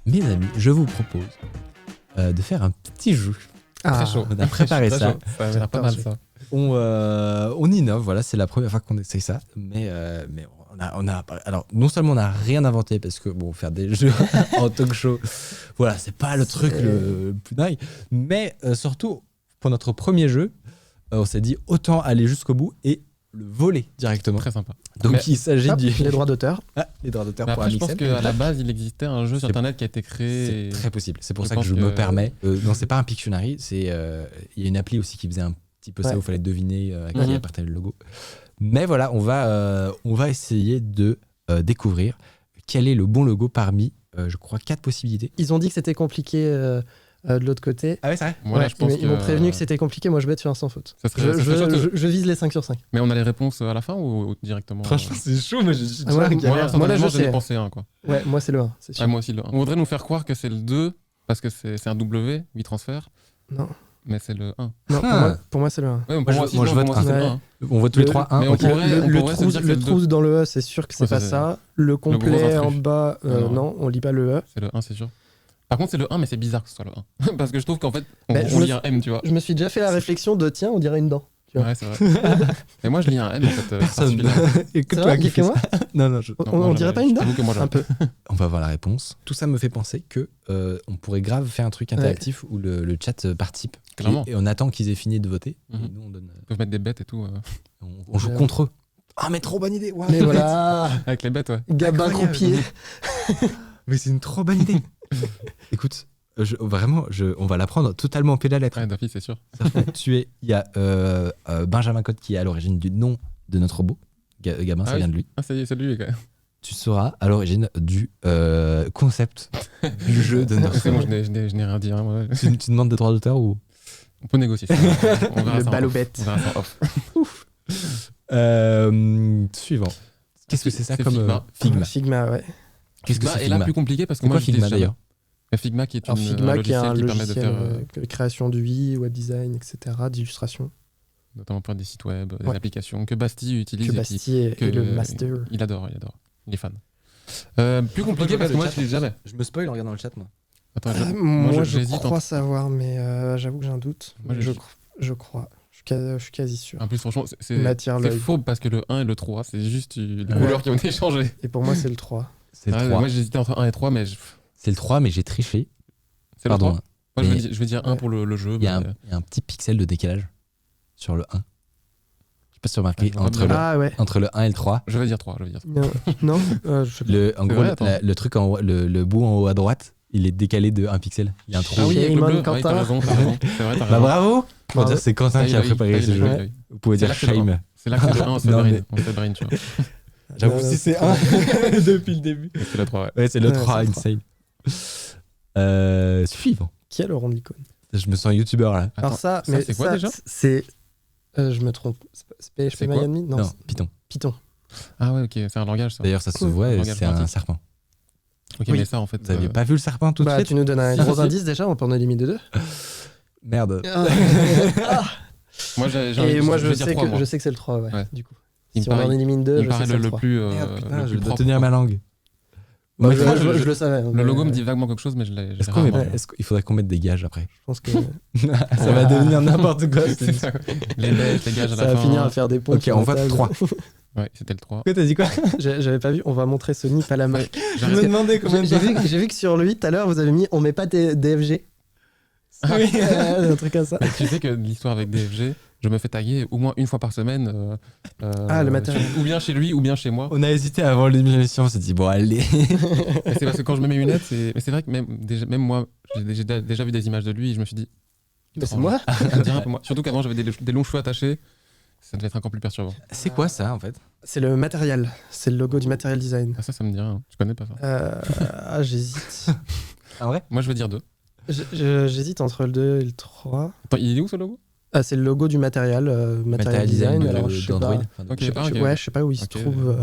mes amis, je vous propose de faire un petit jeu. Très chaud. On a préparé ça. Ça a l'air pas mal ça. On innove, voilà, c'est la première fois qu'on essaye ça, mais alors non seulement on n'a rien inventé parce que bon, faire des jeux en talk show, voilà, c'est pas le truc le plus dingue, mais surtout pour notre premier jeu, on s'est dit autant aller jusqu'au bout et le voler directement. Très sympa. Donc Mais- il s'agit du Les droits d'auteur. les droits d'auteur Mais pour après, je pense Amixem. qu'à la base, il existait un jeu sur C'est- internet qui a été créé. C'est très possible. C'est pour je ça que pense je que- me permets. Non, c'est pas un Pictionary. C'est il y a une appli aussi qui faisait un petit peu ça Ouais. où il fallait deviner à qui Mhm. appartenait le logo. Mais voilà, on va essayer de découvrir quel est le bon logo parmi, je crois, 4 possibilités. Ils ont dit que c'était compliqué de l'autre côté. Ah ouais, c'est vrai. Moi, là, Ouais, je pense ils m'ont prévenu que c'était compliqué. Moi, je vais être sur un sans faute. Ça serait- ça serait chouette. Je vise les 5 sur 5. Mais on a les réponses à la fin ou directement Franchement, c'est chaud, mais je suis Ah ouais, déjà Moi, galère. moi là, je j'en ai sais. pensé un, quoi. Ouais, moi, c'est le 1, c'est sûr. Ouais, moi aussi, le 1. On voudrait nous faire croire que c'est le 2 parce que c'est un W, 8 transferts, Non, mais c'est le 1. non Ah. pour moi, c'est le 1. Ouais, Moi, je vote c'est le un. 1. On voit tous les Le- 3 1. mais on pourrait- Le se dire que c'est le trou dans le E, c'est sûr que c'est Ouais, pas ça, ça. Le gros complet en intrus. bas, Non. non, on lit pas le E. C'est le 1, c'est sûr. Par contre, c'est le 1, mais c'est bizarre que ce soit le 1. Parce que je trouve qu'en fait, on, Ben, je on me lit un M, tu vois. Je me suis déjà fait la réflexion de tiens, on dirait une dent. Tu vois. Ouais, c'est vrai. Et moi, je lis un M, en fait. Personne. particulièrement. Et que C'est toi vrai, qui fais moi ça. Non, non, Non, On moi, dirait j'avais- pas une dent j'avoue que moi, Un peu. on va voir la réponse. Tout ça me fait penser que on pourrait grave faire un truc interactif où le chat participe. Clairement. Et on attend qu'ils aient fini de voter. Mhm. Et nous, on donne. Ils peuvent mettre des bêtes et tout. On joue contre eux. Ah, mais trop bonne idée. Waouh. Mais voilà, Avec les bêtes, ouais. Gabin Incroyable. croupier. Mais c'est une trop bonne idée. Écoute, on va la prendre totalement au pied de la lettre. Ouais, d'office, c'est sûr. Il y a Benjamin Cotte qui est à l'origine du nom de notre robot. Gabin, ça Ah oui. vient de lui. Ah, ça y est, c'est lui, quand même. Tu seras à l'origine du concept du jeu de notre C'est bon, robot. je n'ai rien dit. Hein, ouais. Tu demandes des droits d'auteur ou On peut négocier ça. On verra Le ça en bal aux off. bêtes. On verra ça en off. Suivant. Qu'est-ce que c'est ça C'est comme Figma. Figma. Figma, ouais. Qu'est-ce que Figma c'est est là Figma plus compliqué parce que C'est moi, quoi je l'utilise Figma jamais. d'ailleurs Mais Figma qui est Alors un Figma qui est un logiciel qui permet de logiciel faire création du UI, web design, etc., d'illustration. notamment pour des sites web, des Ouais. applications que Bastille utilise. Que et Bastille est que- le master. Il adore. Il est fan. Plus compliqué parce que moi, je l'utilise jamais. Je me spoil en regardant le chat, moi. Attends, Moi, je j'hésite crois savoir, mais j'avoue que j'ai un doute. Moi, Mais je crois. Je suis quasi sûr. En plus, franchement, c'est M'attire l'œil. faux parce que le 1 et le 3, c'est juste les Ouais. couleurs qui ont été changées. Et pour moi, c'est le 3. C'est le Ouais, 3. moi, j'hésitais entre 1 et 3, mais C'est le 3, mais j'ai triché. c'est le Pardon. 3. Moi, Mais- je vais dire 1 pour le jeu. Il y a mais- un petit pixel de décalage sur le 1. Je sais pas si tu as remarqué, Ouais, je vois entre, bien. le, Ah ouais. entre le 1 et le 3. Je vais dire 3. Non, non je sais pas. En gros, vrai, attends. le truc le bout en haut à droite, il est décalé de 1 pixel. Il y a un trou. Ah oui, avec le Shame on bleu. Ouais, Quentin. t'as raison. C'est vrai, t'as Bah raison. bravo. Pour Bravo. dire, c'est Quentin qui a préparé ce jeu. Vous pouvez C'est dire là que c'est le shame. C'est là que c'est le 1, on se fait Non, brain. mais- On se fait brain, tu vois. J'avoue, si c'est 1 depuis le début. C'est le 3, ouais. Ouais, c'est le Ouais, 3, c'est le insane. Suivant. Qui a le rond de l'icône? Je me sens youtubeur là. Alors ça, ça, mais c'est quoi, ça, déjà c'est... je me trompe. C'est PHP C'est quoi MyAdmin? Non, Non, c'est Python. Python. Ah ouais, ok, c'est un langage, ça. D'ailleurs, ça se Cool. voit, Langage c'est un pratique. serpent. Ok, Oui. mais ça, en fait. Vous aviez pas vu le serpent tout de Bah, suite tu nous donnes un Si, gros si. indice déjà, on peut en éliminer 2. Merde. Moi, Et moi, vais je dire sais 3, moi. que c'est le 3, ouais, Ouais. du coup. Il Si me on en paraît- élimine 2, Il je me sais paraît que c'est le le 3. plus. Merde, putain, le je plus dois propre, tenir quoi. ma langue. Moi, moi, je le savais. Le logo me dit vaguement quelque chose, mais je l'ai Est-ce rarement. qu'il faudrait qu'on mette des gages après Je pense que Ça va devenir n'importe quoi. C'est ça. Les bêtes, les gages à ça la va fin. finir à faire des ponts. Ok, on vote 3. Ouais, c'était le 3. Quoi, t'as dit quoi J'avais pas vu, on va montrer Sony, pas la marque. Je me demandais combien de J'ai vu que sur lui, tout à l'heure, vous avez mis on met pas DFG. Oui. Un truc comme ça. Tu sais que l'histoire avec DFG, je me fais taguer au moins une fois par semaine. Ah, le matériel. Ou bien chez lui, ou bien chez moi. On a hésité avant l'émission, on s'est dit bon allez. Et c'est parce que quand je me mets mes lunettes, mais c'est vrai que même moi, j'ai déjà vu des images de lui et je me suis dit. Mais c'est moi. On dirait un peu moi. Surtout qu'avant, j'avais des longs cheveux attachés. Ça devait être encore plus perturbant. C'est quoi ça en fait C'est le matériel. C'est le logo du Material Design. Ah, ça me dit rien. Je connais pas ça. J'hésite. En vrai Moi, je veux dire 2. J'hésite entre le 2 et le 3. Attends, il est où ce logo? Ah, c'est le logo du Material Design. Alors, je sais d'Android. pas. Ok, Je- ah, ok. Ouais, je sais pas où il se Ok. trouve.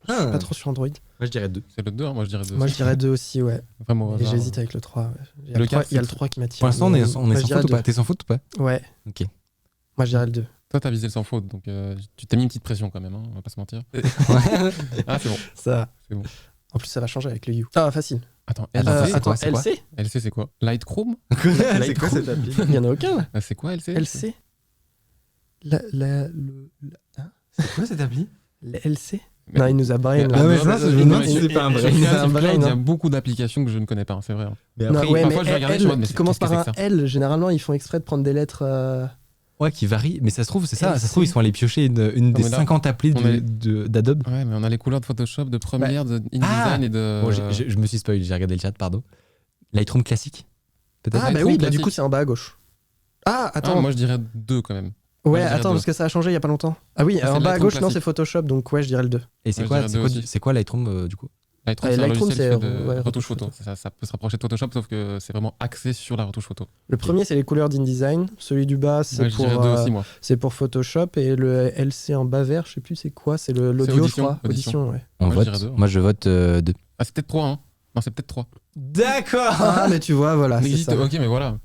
Je suis pas trop sur Android. Moi je dirais 2. C'est le 2, hein, moi je dirais 2. Moi, je dirais 2 aussi, ouais. Vraiment au Et hasard. j'hésite avec le 3. Ouais. Il y a Le le 3, quatre, il y a le c'est- 3 qui m'attire. Pour l'instant on est Moi, sans je faute dirais ou pas deux. T'es sans faute ou pas Ouais. Ok. Moi, je dirais le 2. Toi, t'as visé le sans faute, donc tu t'es mis une petite pression quand même, hein, on va pas se mentir. Ah, c'est bon. Ça. C'est bon. En plus, ça va changer avec le You. Ah, facile. Attends, Attends, c'est quoi LC LC, c'est quoi? Lightroom? C'est quoi cette appli? Il y en a aucun là. C'est quoi LC? LC C'est quoi cette appli? Le LC Mais- Non, il nous a brain. Mais- là. Ah ouais, je pense que je me demande si Il- c'est pas un il- brain. il- Sur c'est un Cloud, brain, il y a hein. beaucoup d'applications que je ne connais pas, hein, c'est vrai. hein. Mais Non, après, ouais, parfois, mais je vais regarder, je vois, mais qui commence qu'est-ce par que un c'est que L, généralement, ils font exprès de prendre des lettres. ouais, qui varie. Mais ça se trouve, c'est ça. Ça LC. se trouve, ils sont allés piocher une des mais là, 50 applis on est- d'Adobe. Ouais, mais on a les couleurs de Photoshop, de Premiere, de InDesign Ah et de. Bon, je me suis spoilé, j'ai regardé le chat, pardon. Lightroom classique? Peut-être? Ah, bah Lightroom oui, bah du classique. coup, c'est en bas à gauche. Ah, attends. Moi je dirais 2 quand même. Ouais, je dirais attends, deux. parce que ça a changé il y a pas longtemps. Ah oui, Ah, c'est en bas à Lightroom gauche, non, classique. c'est Photoshop, donc ouais, je dirais le 2. Et c'est Ouais, quoi, je dirais deux aussi. c'est quoi Lightroom du coup? Lightroom, c'est un Lightroom, logiciel qui c'est, fait de ouais, retouche photo. retouche Ça peut se rapprocher de Photoshop, sauf que c'est vraiment axé sur la retouche photo. Le premier, c'est les couleurs d'InDesign. Celui du bas, c'est Ouais, je dirais 2 aussi, moi. c'est pour Photoshop. Et le LC en bas vert, je sais plus c'est quoi. C'est l'audio, je Audition, crois. Audition. Audition, ouais. On Moi, je vote. dirais deux. Moi, je vote 2. Ah, c'est peut-être 3, hein. Non, c'est peut-être 3. D'accord. Ah, mais tu vois, voilà, c'est N'existe, ça. ok, mais voilà.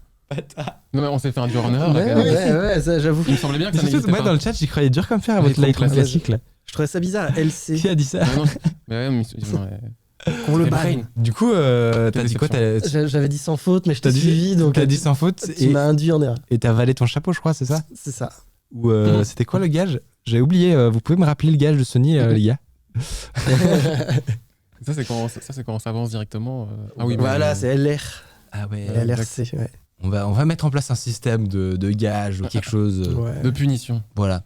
Non, mais on s'est fait induire en erreur, là, Ouais, quand même. ouais, ça, j'avoue. Il me semblait bien que ça n'existait Moi, pas. dans le chat, j'y croyais dur comme fer à votre Lightroom Lightroom classique là. Je trouvais ça bizarre, LC. Qui a dit ça? Mais non, mais ouais, non, mais- Qu'on le C'est banne. brain. Du coup, t'as dit quoi? J'avais dit sans faute, mais je t'ai T'as dit- suivi, donc T'as dit sans faute tu m'as induit en erreur. et t'as avalé ton chapeau, je crois, c'est ça? C'est ça. Ou c'était quoi le gage? J'ai oublié. Vous pouvez me rappeler le gage de Sony, les gars? Ça, c'est quand on s'avance directement. Ah oui, Voilà, mais- c'est LR. Ah ouais. LRC, ouais. On va mettre en place un système de gage ou quelque chose. Ouais. de punition. Voilà.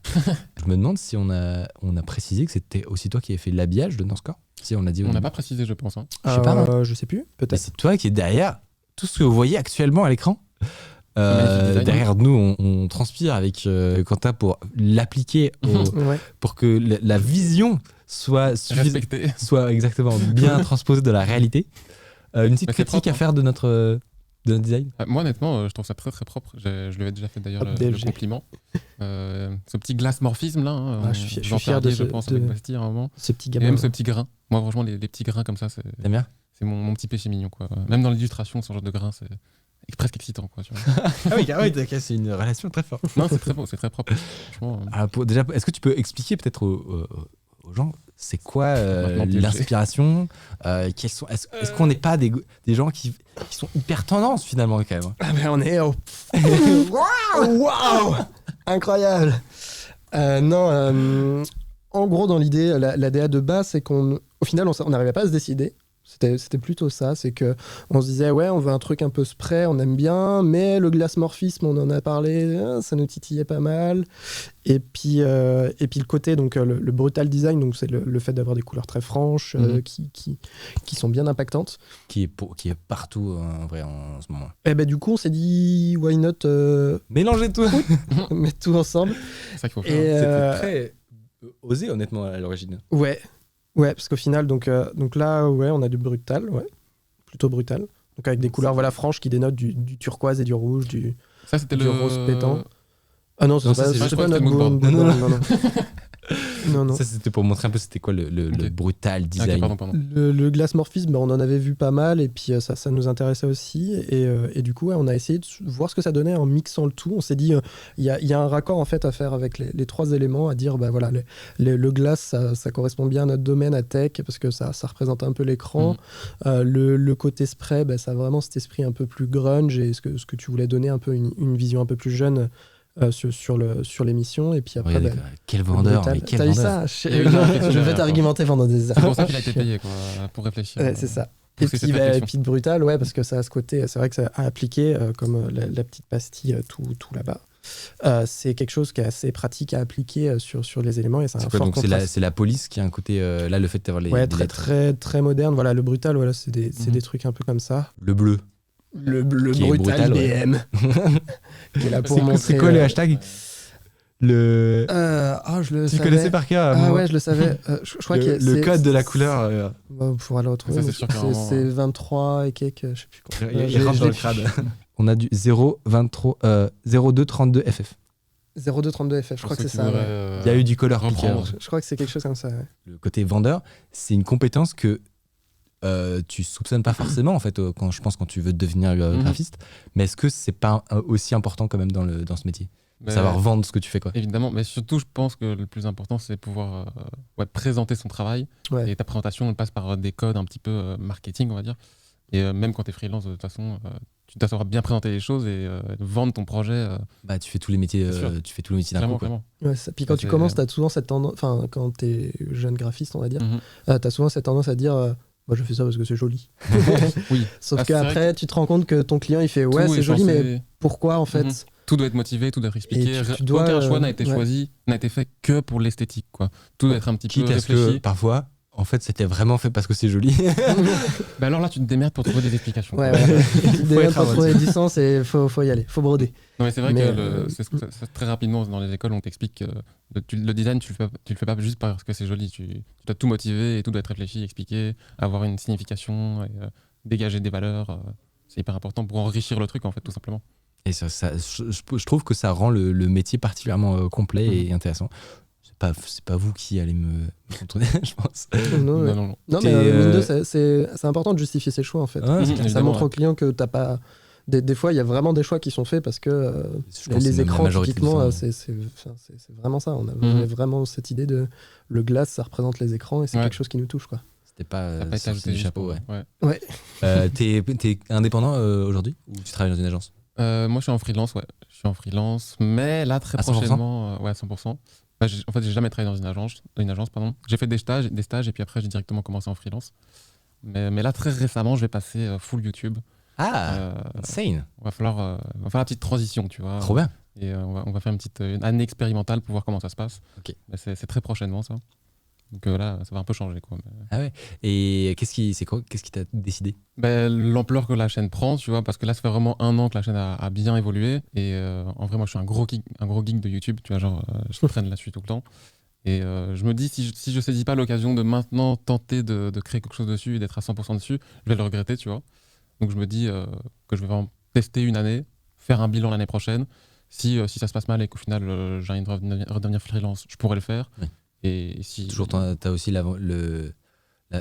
Je me demande si on a précisé que c'était aussi toi qui avais fait l'habillage de Score. Si on l'a dit au On n'a début. pas précisé, je pense. hein. Je sais pas, hein. Je sais plus, Mais peut-être. c'est toi qui est derrière tout ce que vous voyez actuellement à l'écran. magnifique design. Derrière nous, on transpire avec Quentin pour l'appliquer, Ouais. pour que la vision soit Respecté. soit exactement bien transposée de la réalité. Une petite Mais c'est critique propre, à faire de notre design. Moi, honnêtement, je trouve ça très très propre. Je lui avais déjà fait d'ailleurs Hop, le DFG. compliment. Ce petit glace-morphisme là. Hein, Ah, je suis Jean fier de Ferrier, ce- je pense, de- avec Bastille à un moment. Ce petit Et gamin. même ce petit grain. Moi, franchement, les petits grains comme ça, c'est T'aimes bien? mon petit péché mignon. Quoi. Même dans l'illustration, ce genre de grain, c'est presque excitant. Quoi, tu vois. Ah oui, c'est une relation très forte. Non, c'est très beau, c'est très propre. Franchement, Alors, déjà, est-ce que tu peux expliquer peut-être aux gens, c'est quoi Maintenant, TLG. l'inspiration Est-ce qu'on n'est pas des gens qui sont hyper tendances finalement quand même? Ah ben on est au... Waouh Incroyable. Non, en gros, dans l'idée, la DA de base, c'est qu'au final, on n'arrivait pas à se décider. C'était plutôt ça, c'est que on se disait ouais, on veut un truc un peu spray, on aime bien, mais le glace-morphisme, on en a parlé, ça nous titillait pas mal. Et puis le côté donc le brutal design, donc c'est le fait d'avoir des couleurs très franches, qui sont bien impactantes. Qui est partout en vrai en ce moment. Et ben du coup, on s'est dit why not Mélangez tout. mettre tout ensemble. c'est ça qu'il faut Et faire. C'était très osé honnêtement à l'origine. Ouais, parce qu'au final, donc là, ouais, on a du brutal, ouais, plutôt brutal. Donc avec des couleurs voilà franches qui dénotent du turquoise et du rouge, du Ça, c'était du le rose pétant. Ah non, Non, ça, c'est c'est juste pas que notre c'était bourne. Moodboard. Non, non. Ça c'était pour montrer un peu c'était quoi le Ok. brutal Ah, design. ok, pardon. Le glace-morphisme, on en avait vu pas mal et puis ça nous intéressait aussi. Et du coup, ouais, on a essayé de voir ce que ça donnait en mixant le tout. On s'est dit, il y a un raccord en fait à faire avec les trois éléments, à dire, bah voilà, le glace, ça correspond bien à notre domaine, à tech, parce que ça représente un peu l'écran. Le côté spray, bah, ça a vraiment cet esprit un peu plus grunge et ce que tu voulais donner un peu une vision un peu plus jeune sur l'émission. Et puis après, Regardez, bah, quel le vendeur, brutal. mais quel T'as vu vendeur. ça Il y a eu une réflexion Je vais derrière, t'argumenter pendant des heures. C'est pour ça qu'il a été payé, quoi, pour réfléchir. Ouais, c'est ça. Et Pousser puis, cette et réflexion. puis de brutal, ouais, parce que ça a ce côté, c'est vrai que ça a appliqué, comme la petite pastille tout là-bas. C'est quelque chose qui est assez pratique à appliquer sur les éléments et ça a un C'est quoi, fort donc contraste. c'est la police qui a un côté là le fait d'avoir les Ouais, des très, lettres. très, très moderne. Voilà, le brutal, voilà, c'est des Mhm. trucs un peu comme ça. Le bleu. Le Qui est brutal brutal, ouais. BM. Qui est là pour montrer, C'est quoi le hashtag? Le je le tu savais. connaissais par cœur Ah ouais, je le savais. Je crois le, que le code de la couleur. On pourra le retrouver. Ça, c'est mais sûr que vraiment, c'est 23 et quelques, je sais plus quoi. il rentre dans le crade. On a du 0232 FF. 0232 FF, je crois que c'est ça. Ouais. Il y a eu du color picker. reprendre. Je crois que c'est quelque chose comme ça. Ouais. Le côté vendeur, c'est une compétence que tu soupçonnes pas forcément en fait quand tu veux devenir graphiste. Mais est-ce que c'est pas aussi important quand même dans ce métier? Mais- Savoir vendre ce que tu fais quoi. Évidemment, mais surtout, je pense que le plus important, c'est pouvoir présenter son travail. Ouais. Et ta présentation, elle passe par des codes un petit peu marketing, on va dire. Et même quand tu es freelance, de toute façon, tu dois savoir bien présenter les choses et vendre ton projet. Bah, tu fais tous les métiers, Bien sûr. tu fais tous les métiers d'un coup. Clairement, Quoi. clairement. Ouais, puis quand tu commences, tu as souvent cette tendance, enfin, quand tu es jeune graphiste, on va dire, Mhm. tu as souvent cette tendance à dire moi je fais ça parce que c'est joli. Oui. Sauf Ah, c'est vrai qu'après, tu te rends compte que ton client il fait ouais, Tout c'est est joli, censé- mais pourquoi en fait Mhm. Tout doit être motivé, tout doit être expliqué. Et tu dois, Aucun choix n'a été ouais. choisi, n'a été fait que pour l'esthétique, quoi. Tout doit être un petit peu Quitte à ce que réfléchi. parfois, en fait, c'était vraiment fait parce que c'est joli. Bah alors là, tu te démerdes pour trouver des explications. Ouais, ouais. Déjà, être pour un trouver du sens, et faut y aller, faut broder. Non, mais c'est vrai Mais, que c'est très rapidement dans les écoles, on t'explique que le design, tu le fais pas juste parce que c'est joli. Tu dois tout motiver et tout doit être réfléchi, expliqué, avoir une signification, et, dégager des valeurs. C'est hyper important pour enrichir le truc, en fait, tout simplement. Et je trouve que ça rend le métier particulièrement complet et intéressant. C'est pas vous qui allez me contrôler, je pense. Non, ouais. Non. Non, T'es, mais mine de, c'est important de justifier ses choix en fait. Ouais, Parce c'est que ça évidemment, montre au client que t'as pas. Des fois, il y a vraiment des choix qui sont faits parce que Je pense que c'est les même la écrans, majorité du typiquement, temps. c'est vraiment ça. On avait vraiment cette idée de le glace, ça représente les écrans et c'est Ouais. quelque chose qui nous touche, quoi. C'était pas, Ça n'a pas été sorti ajouté du juste chapeau, pour- ouais. ouais. T'es indépendant aujourd'hui ou tu travailles dans une agence? Moi, je suis en freelance, ouais. Je suis en freelance, mais là, très À 100%? prochainement, ouais, à 100%. Bah, en fait, j'ai jamais travaillé dans une agence, pardon. J'ai fait des stages, et puis après, j'ai directement commencé en freelance. Mais là, très récemment, je vais passer full YouTube. Ah, insane. Va falloir faire la petite transition, tu vois. Trop bien. Et on va faire une année expérimentale pour voir comment ça se passe. Ok. Mais c'est très prochainement, ça. Donc là, ça va un peu changer, quoi. Mais... Ah ouais. Et qu'est-ce qui t'a décidé? L'ampleur que la chaîne prend, tu vois, parce que là, ça fait vraiment 1 an que la chaîne a bien évolué. Et en vrai, moi, je suis un gros geek de YouTube, tu vois, genre, je traîne là-dessus tout le temps. Et je me dis, si je saisis pas l'occasion de maintenant tenter de créer quelque chose dessus et d'être à 100% dessus, je vais le regretter, tu vois. Donc je me dis que je vais vraiment tester une année, faire un bilan l'année prochaine. Si ça se passe mal et qu'au final, j'arrive à redevenir freelance, je pourrais le faire. Oui. Et si... Toujours, t'as aussi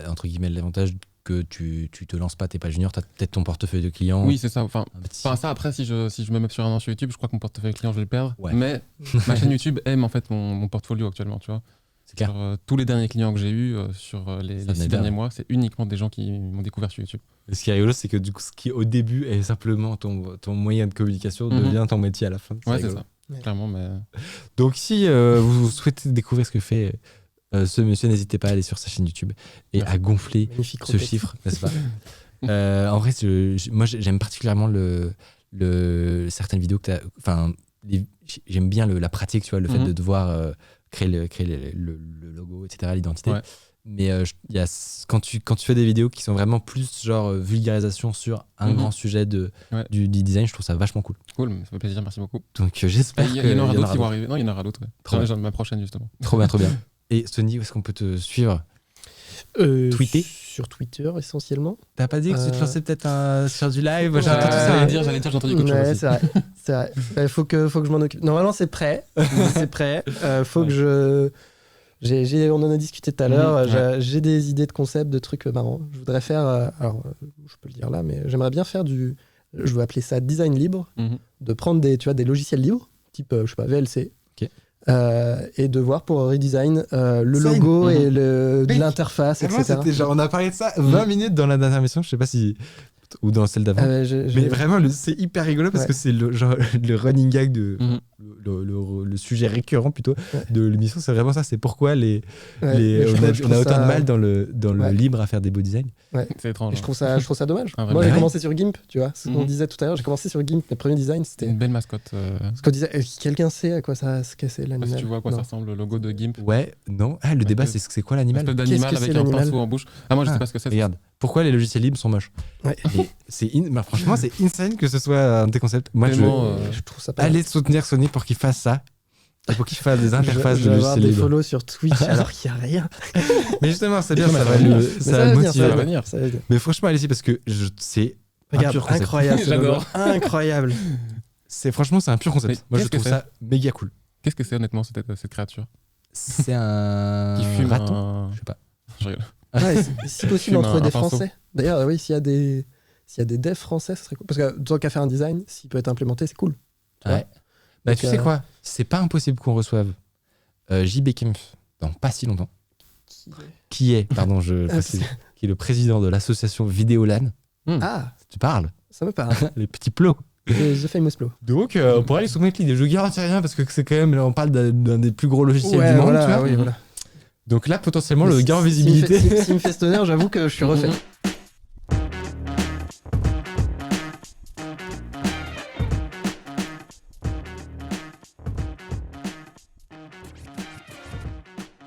entre guillemets l'avantage que tu te lances pas, t'es pas junior, t'as peut-être ton portefeuille de clients. Oui, c'est ça. Enfin, Un petit- ça, après, si je me mets sur un an sur YouTube, je crois que mon portefeuille client, je vais le perdre. Ouais. Mais ma chaîne YouTube aime en fait mon portfolio actuellement, tu vois. C'est clair. Genre, tous les derniers clients que j'ai eus sur les Ça 6 m'aide derniers bien. mois, c'est uniquement des gens qui m'ont découvert sur YouTube. Ce qui est rigolo, c'est que du coup, ce qui au début est simplement ton moyen de communication Mhm. devient ton métier à la fin. Ouais, rigolo. c'est ça. Ouais. Clairement, mais... Donc si vous souhaitez découvrir ce que fait ce monsieur, n'hésitez pas à aller sur sa chaîne YouTube et Merci. à gonfler Magnifique ce roquette. chiffre, n'est-ce pas? En vrai, moi j'aime particulièrement certaines vidéos que j'aime bien la pratique, tu vois, le fait de devoir créer le logo, etc., l'identité. Ouais. Mais quand tu fais des vidéos qui sont vraiment plus genre vulgarisation sur un grand sujet Ouais. du design, je trouve ça vachement cool. Cool, ça fait plaisir, merci beaucoup. Donc j'espère Il qu'il y en aura d'autres qui vont d'autres. arriver. Non, il y en aura d'autres. Ouais. Trop bien. J'en ai ma prochaine, justement. Trop bien, trop bien. Et Sony, où est-ce qu'on peut te suivre? Tweeter? Sur Twitter essentiellement. T'as pas dit que tu te lançais peut-être sur du live? Ouais. J'ai entendu ça. J'allais dire, j'ai entendu quelque chose Ouais, aussi. c'est vrai. C'est vrai. Il faut que je m'en occupe. Normalement, c'est prêt. C'est prêt. Faut que on en a discuté tout à l'heure. J'ai des idées de concepts, de trucs marrants. Je voudrais faire. Alors, je peux le dire là, mais j'aimerais bien faire du. Je veux appeler ça design libre. Mhm. De prendre des logiciels libres, type, je sais pas, VLC. Ok. Et de voir pour redesign le Design. logo et Mec, l'interface, etc. On a parlé de ça 20 minutes dans la dernière émission, je sais pas si. Ou dans celle d'avant. Mais vraiment, c'est hyper rigolo parce Ouais. que c'est le running gag Mhm. le sujet récurrent plutôt Ouais. de l'émission. C'est vraiment ça. C'est pourquoi Ouais, mais je on trouve a autant ça- de mal dans le Ouais. libre à faire des beaux designs. C'est étrange. Et je trouve ça dommage. Un vrai Moi, j'ai design. commencé sur GIMP, tu vois. Ce qu'on Mhm. disait tout à l'heure, j'ai commencé sur GIMP. Mes premiers designs, C'est c'était. une belle mascotte. Ce qu'on disait, quelqu'un sait à quoi ce que c'est Je sais pas l'animal? si tu vois à quoi Non. ça ressemble, le logo de GIMP. Ouais, non. Ah, le débat, que- c'est quoi Une l'animal? espèce d'animal Qu'est-ce que avec c'est, un l'animal pinceau en bouche. Ah, moi, je Ah, sais pas ce que c'est. Regarde, pourquoi les logiciels libres sont moches? Ouais. Et mais franchement, c'est insane que ce soit un de tes concepts. Moi, Tellement, Je trouve ça pas. allez soutenir Sony pour qu'il fasse ça. Et pour qu'il fasse des interfaces je de vais avoir logiciels des libres. follow sur Twitch alors qu'il n'y a rien. Mais justement, c'est bien, Mais ça ça va va venir. ça Mais va va venir, motiver. ça va venir. Ça va venir. Mais franchement, allez-y parce que c'est un Regarde, pur concept. incroyable. ce logo. J'adore. Incroyable. Franchement, c'est un pur concept. Mais Moi, je qu'est-ce que trouve ça méga cool. Qu'est-ce que c'est honnêtement cette créature C'est un qui fume raton. un... Je sais pas. Je rigole. Ouais, si possible, Fume en trouver un des pinceau. Français. D'ailleurs, oui, s'il y a des devs français, ça serait cool. Parce que tant qu'à faire un design, s'il peut être implémenté, c'est cool. Tu Ouais. Bah, Donc, tu sais quoi? C'est pas impossible qu'on reçoive JB Kempf dans pas si longtemps. Qui est, pardon, je Ah, précise, qui est le président de l'association Vidéolan. Ah, Tu parles. ça me parle. Les petits plots. The Famous Plow. Donc, on pourrait aller sur Mettly, des jeux garantis rien parce que c'est quand même, là, on parle d'un des plus gros logiciels du monde. Voilà, Tu vois. oui, voilà. Donc là, potentiellement, le Mais gain en s'il me fait- visibilité. S'il me fait cet honneur, j'avoue que je suis refait.